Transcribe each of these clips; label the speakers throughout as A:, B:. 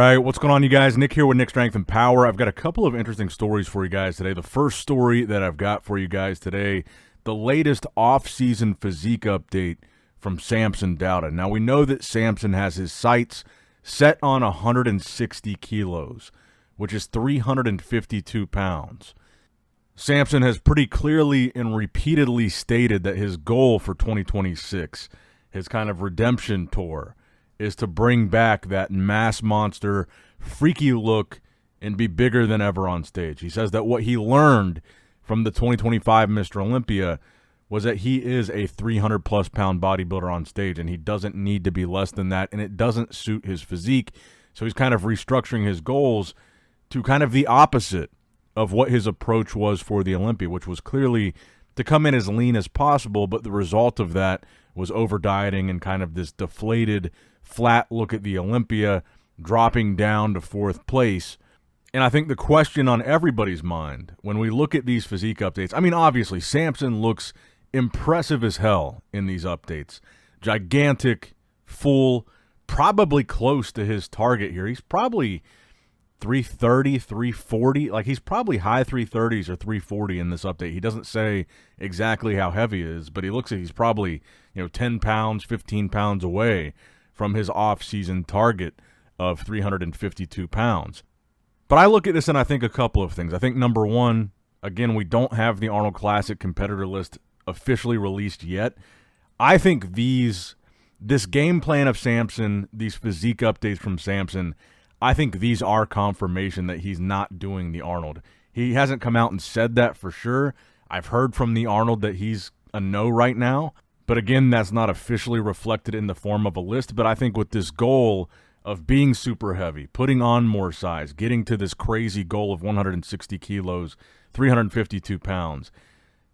A: right, what's going on, you guys? Nick here with Nick Strength and Power. I've got a couple of interesting stories for you guys today. The first story that I've got for you guys today, the latest off-season physique update from Samson Dauda. Now, we know that Samson has his sights set on 160 kilos, which is 352 pounds. Samson has pretty clearly and repeatedly stated that his goal for 2026, his kind of redemption tour, is to bring back that mass monster, freaky look and be bigger than ever on stage. He says that what he learned from the 2025 Mr. Olympia was that he is a 300-plus pound bodybuilder on stage, and he doesn't need to be less than that, and it doesn't suit his physique. So he's kind of restructuring his goals to kind of the opposite of what his approach was for the Olympia, which was clearly to come in as lean as possible, but the result of that was over-dieting and kind of this deflated, flat look at the Olympia, dropping down to fourth place. And I think the question on everybody's mind when we look at these physique updates, I mean, obviously, Samson looks impressive as hell in these updates. Gigantic, full, probably close to his target here. He's probably 330, 340. Like, he's probably high 330s or 340 in this update. He doesn't say exactly how heavy he is, but he looks like he's probably, 10 pounds, 15 pounds away from his off-season target of 352 pounds. But I look at this and I think a couple of things. I think, number one, again, we don't have the Arnold Classic competitor list officially released yet. I think this game plan of Samson, these physique updates from Samson, I think these are confirmation that he's not doing the Arnold. He hasn't come out and said that for sure. I've heard from the Arnold that he's a no right now. But again, that's not officially reflected in the form of a list. But I think with this goal of being super heavy, putting on more size, getting to this crazy goal of 160 kilos, 352 pounds,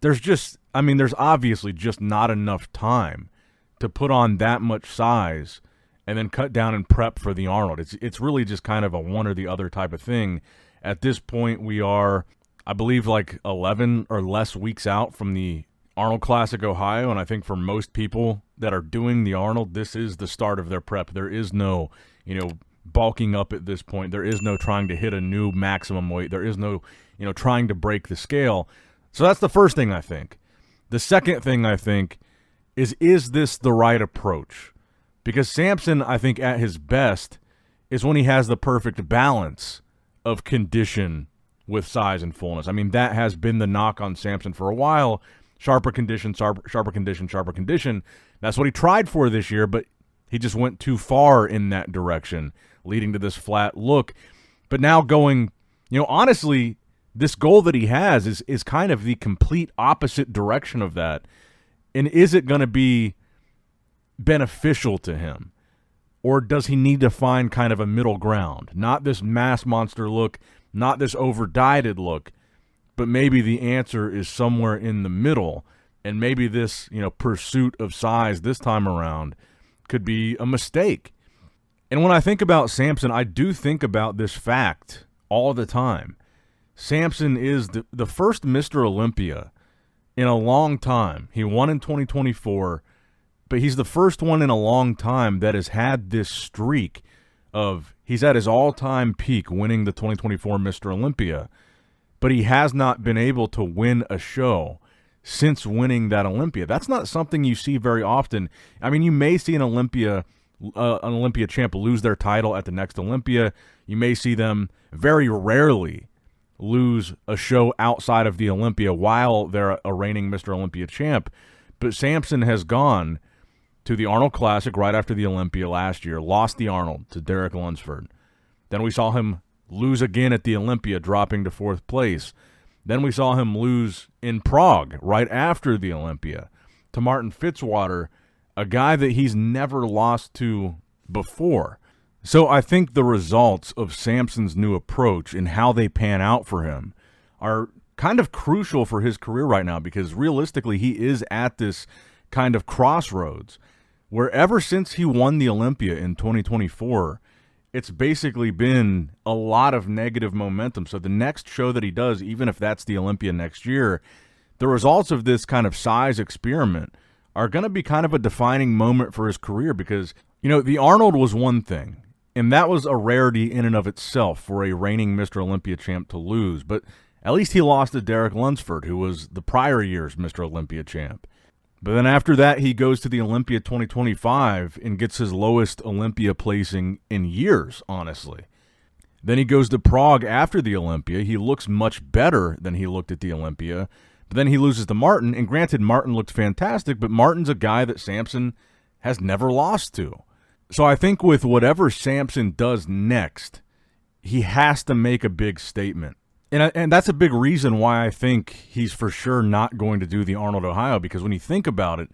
A: there's obviously just not enough time to put on that much size and then cut down and prep for the Arnold. It's really just kind of a one or the other type of thing. At this point, we are, I believe, like 11 or less weeks out from the Arnold Classic Ohio, and I think for most people that are doing the Arnold, this is the start of their prep. There is no, bulking up at this point. There is no trying to hit a new maximum weight. There is no, trying to break the scale. So that's the first thing I think. The second thing I think is this the right approach? Because Samson, I think, at his best is when he has the perfect balance of condition with size and fullness. I mean, that has been the knock on Samson for a while. Sharper condition, sharper condition, sharper condition. That's what he tried for this year, but he just went too far in that direction, leading to this flat look. But now going, honestly, this goal that he has is kind of the complete opposite direction of that. And is it going to be beneficial to him? Or does he need to find kind of a middle ground? Not this mass monster look, not this over-dieted look, but maybe the answer is somewhere in the middle, and maybe this, pursuit of size this time around could be a mistake. And when I think about Samson, I do think about this fact all the time. Samson is the first Mr. Olympia in a long time. He won in 2024, but he's the first one in a long time that has had this streak of he's at his all-time peak winning the 2024 Mr. Olympia. But he has not been able to win a show since winning that Olympia. That's not something you see very often. I mean, you may see an Olympia champ lose their title at the next Olympia. You may see them very rarely lose a show outside of the Olympia while they're a reigning Mr. Olympia champ. But Samson has gone to the Arnold Classic right after the Olympia last year, lost the Arnold to Derek Lunsford. Then we saw him lose again at the Olympia, dropping to fourth place. Then we saw him lose in Prague right after the Olympia to Martin Fitzwater, a guy that he's never lost to before. So I think the results of Samson's new approach and how they pan out for him are kind of crucial for his career right now, because realistically he is at this kind of crossroads where ever since he won the Olympia in 2024, it's basically been a lot of negative momentum. So the next show that he does, even if that's the Olympia next year, the results of this kind of size experiment are going to be kind of a defining moment for his career, because, the Arnold was one thing. And that was a rarity in and of itself for a reigning Mr. Olympia champ to lose. But at least he lost to Derek Lunsford, who was the prior year's Mr. Olympia champ. But then after that, he goes to the Olympia 2025 and gets his lowest Olympia placing in years, honestly. Then he goes to Prague after the Olympia. He looks much better than he looked at the Olympia. But then he loses to Martin, and granted, Martin looked fantastic, but Martin's a guy that Samson has never lost to. So I think with whatever Samson does next, he has to make a big statement. And that's a big reason why I think he's for sure not going to do the Arnold, Ohio, because when you think about it,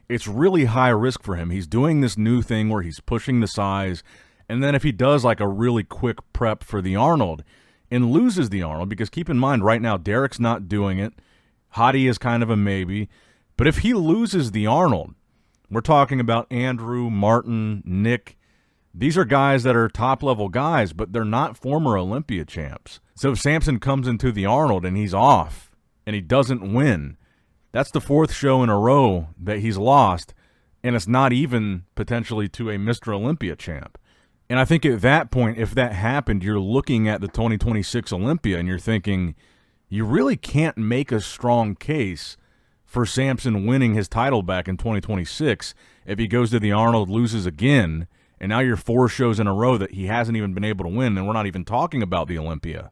A: it's really high risk for him. He's doing this new thing where he's pushing the size, and then if he does like a really quick prep for the Arnold and loses the Arnold, because keep in mind right now Derek's not doing it, Hadi is kind of a maybe, but if he loses the Arnold, we're talking about Andrew, Martin, Nick. These are guys that are top-level guys, but they're not former Olympia champs. So if Samson comes into the Arnold and he's off and he doesn't win, that's the fourth show in a row that he's lost, and it's not even potentially to a Mr. Olympia champ. And I think at that point, if that happened, you're looking at the 2026 Olympia and you're thinking, you really can't make a strong case for Samson winning his title back in 2026 if he goes to the Arnold, loses again, and now you're 4 shows in a row that he hasn't even been able to win, and we're not even talking about the Olympia.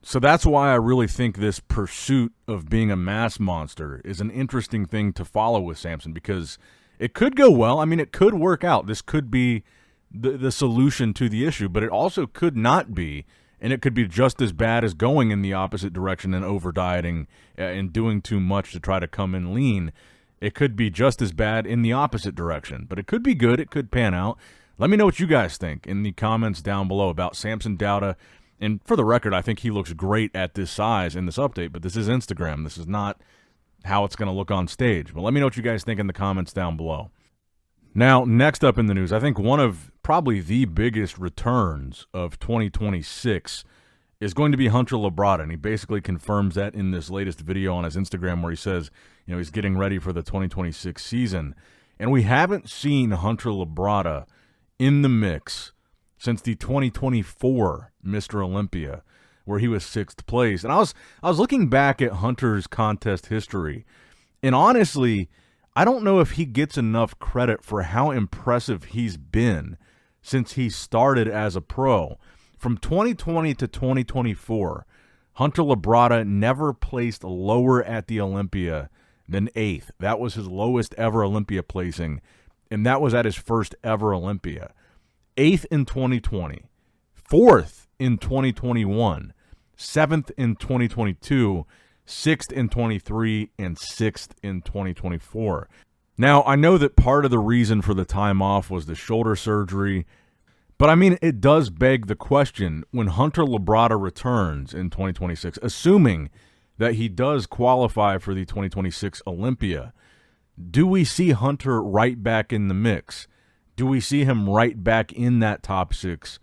A: So that's why I really think this pursuit of being a mass monster is an interesting thing to follow with Samson, because it could go well. I mean, it could work out. This could be the solution to the issue, but it also could not be, and it could be just as bad as going in the opposite direction and over-dieting and doing too much to try to come in lean. It could be just as bad in the opposite direction, but it could be good. It could pan out. Let me know what you guys think in the comments down below about Samson Dauda. And for the record, I think he looks great at this size in this update, but this is Instagram. This is not how it's going to look on stage. But let me know what you guys think in the comments down below. Now, next up in the news, I think one of probably the biggest returns of 2026 is going to be Hunter Labrada, and he basically confirms that in this latest video on his Instagram where he says, he's getting ready for the 2026 season. And we haven't seen Hunter Labrada in the mix since the 2024 Mr. Olympia, where he was 6th place. And I was looking back at Hunter's contest history, and honestly, I don't know if he gets enough credit for how impressive he's been since he started as a pro. From 2020 to 2024, Hunter Labrada never placed lower at the Olympia than 8th. That was his lowest ever Olympia placing, and that was at his first ever Olympia. 8th in 2020, 4th in 2021, 7th in 2022, 6th in 23, and 6th in 2024. Now, I know that part of the reason for the time off was the shoulder surgery, but I mean, it does beg the question, when Hunter Labrada returns in 2026, assuming that he does qualify for the 2026 Olympia, do we see Hunter right back in the mix? Do we see him right back in that top 6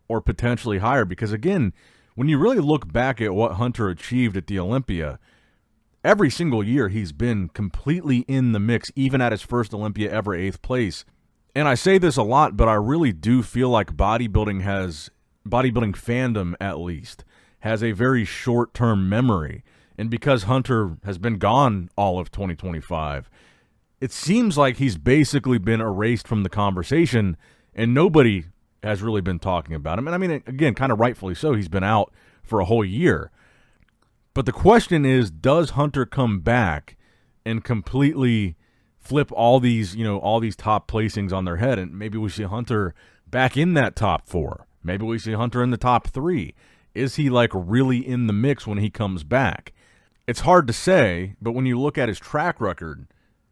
A: or potentially higher? Because again, when you really look back at what Hunter achieved at the Olympia, every single year he's been completely in the mix, even at his first Olympia ever, 8th place. And I say this a lot, but I really do feel like bodybuilding fandom at least, has a very short-term memory. And because Hunter has been gone all of 2025, it seems like he's basically been erased from the conversation, and nobody has really been talking about him. And I mean, again, kind of rightfully so. He's been out for a whole year. But the question is, does Hunter come back and completely flip all these, all these top placings on their head? And maybe we see Hunter back in that top 4. Maybe we see Hunter in the top 3. Is he like really in the mix when he comes back? It's hard to say, but when you look at his track record,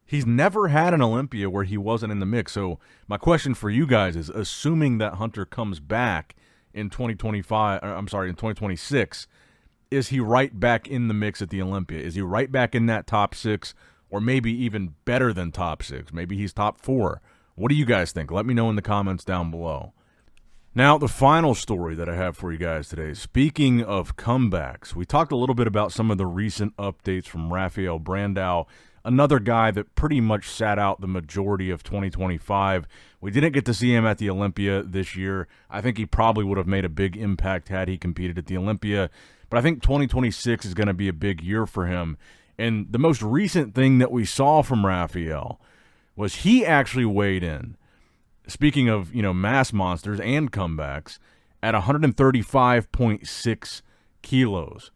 A: he's never had an Olympia where he wasn't in the mix. So my question for you guys is, assuming that Hunter comes back in 2026, is he right back in the mix at the Olympia? Is he right back in that top 6, or maybe even better than top 6? Maybe he's top 4. What do you guys think? Let me know in the comments down below. Now, the final story that I have for you guys today, speaking of comebacks, we talked a little bit about some of the recent updates from Rafael Brandao, another guy that pretty much sat out the majority of 2025. We didn't get to see him at the Olympia this year. I think he probably would have made a big impact had he competed at the Olympia, but I think 2026 is going to be a big year for him. And the most recent thing that we saw from Rafael was he actually weighed in. Speaking of, mass monsters and comebacks, at 135.6 kilos,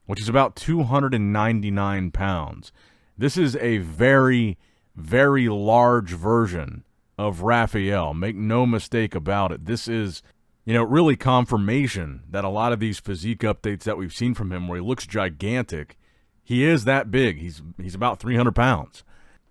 A: which is about 299 pounds. This is a very, very large version of Rafael. Make no mistake about it. This is, really confirmation that a lot of these physique updates that we've seen from him where he looks gigantic, he is that big. He's about 300 pounds.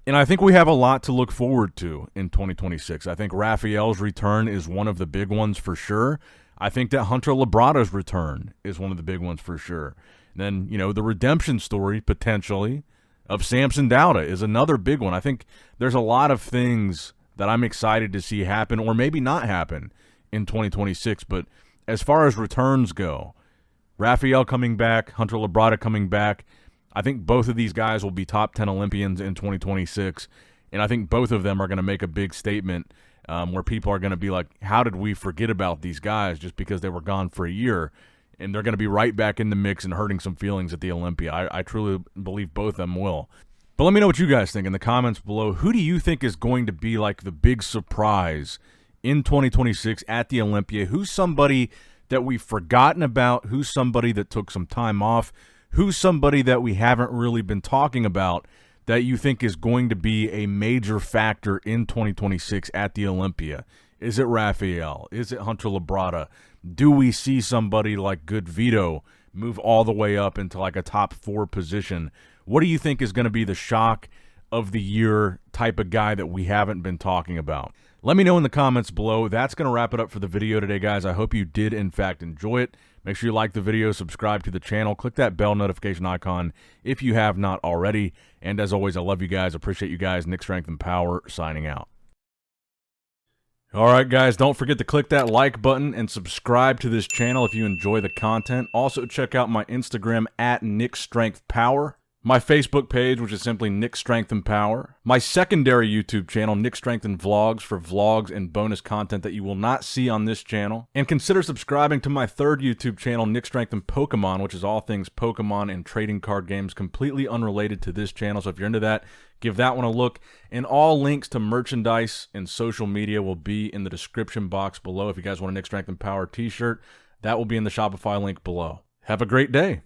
A: And I think we have a lot to look forward to in 2026. I think Rafael's return is one of the big ones for sure. I think that Hunter Labrada's return is one of the big ones for sure. And then, the redemption story, potentially, of Samson Dauda is another big one. I think there's a lot of things that I'm excited to see happen or maybe not happen in 2026. But as far as returns go, Rafael coming back, Hunter Labrada coming back, I think both of these guys will be top 10 Olympians in 2026, and I think both of them are going to make a big statement where people are going to be like, how did we forget about these guys just because they were gone for a year? And they're going to be right back in the mix and hurting some feelings at the Olympia. I truly believe both of them will. But let me know what you guys think in the comments below. Who do you think is going to be like the big surprise in 2026 at the Olympia? Who's somebody that we've forgotten about? Who's somebody that took some time off? Who's somebody that we haven't really been talking about that you think is going to be a major factor in 2026 at the Olympia? Is it Rafael? Is it Hunter Labrada? Do we see somebody like Good Vito move all the way up into like a top 4 position? What do you think is going to be the shock of the year type of guy that we haven't been talking about? Let me know in the comments below. That's going to wrap it up for the video today, guys. I hope you did, in fact, enjoy it. Make sure you like the video, subscribe to the channel, click that bell notification icon if you have not already. And as always, I love you guys. Appreciate you guys. Nick Strength and Power signing out. All right, guys, don't forget to click that like button and subscribe to this channel if you enjoy the content. Also, check out my Instagram at Nick Strength Power. My Facebook page, which is simply Nick Strength and Power. My secondary YouTube channel, Nick Strength and Vlogs, for vlogs and bonus content that you will not see on this channel. And consider subscribing to my third YouTube channel, Nick Strength and Pokemon, which is all things Pokemon and trading card games, completely unrelated to this channel. So if you're into that, give that one a look. And all links to merchandise and social media will be in the description box below. If you guys want a Nick Strength and Power t-shirt, that will be in the Shopify link below. Have a great day.